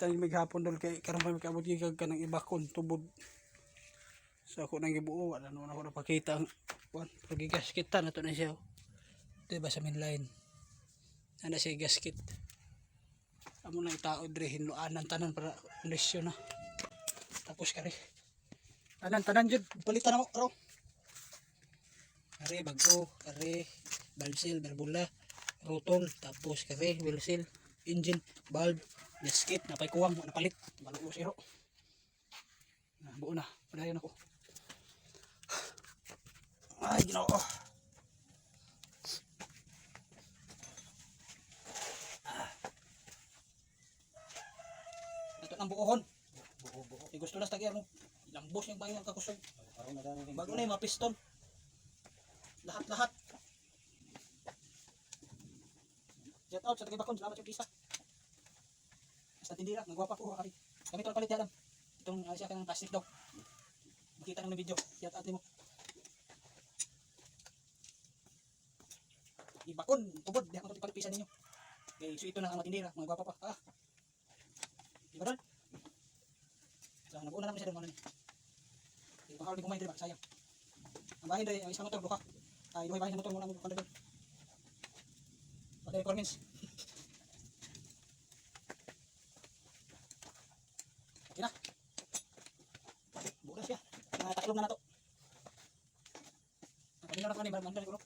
tayo may hapon dol kay karon pa mikabot gigag ka ng iba kon tubod. So ako nang gibuo wala naman ako napakita ang pag-gasket na to na siya. Diba sa mainline. Ana siya gasket. Amo na itao dre hinluanan tanan para kondisyon na. Tapos kare. Tanan jud palitan mo ro. Kare bago, kare valve berbula, rotol, tapos kare wheel seal, engine, valve, gasket napay kuwang napalit. Baluo siro. Na buo na. Padayon ako. Ay, Ginoo. Ito ang buohon. Buo. Gusto na tagyan mo. Lambos yung bayan kakusog. Bago na yung mga piston. Lahat. Shout out sa tagabakon. Salamat yung pisa. Basta tindira. Nagwapa po. Kami ito palit yan. Itong siya ka ng plastic daw. Makita ng video. Shout out mo. Ibakon, tubod, di ako ito palipisan ninyo. Okay, so ito na ang matindira, mga gwapa pa. Diba doon? So, nag-una naman siya doon, mga okay, pangkawal din kumain diba, sayang. Ang bahin doon, ang isang motor, duha. Ay, duhay bahin ng motor muna mo kanda doon. Pati requirements. Okay na. Bukas siya. Taklong na na to. Nakabino na ko ni Barang siguro.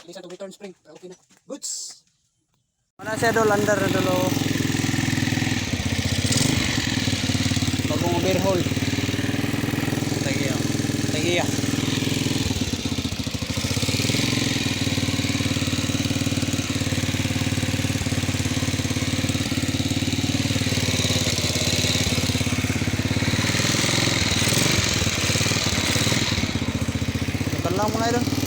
Isa to return spring, okay na. Goods. Mana siya dol under dolo. Bagong overhaul. Tagiya. Ito lang mga idol.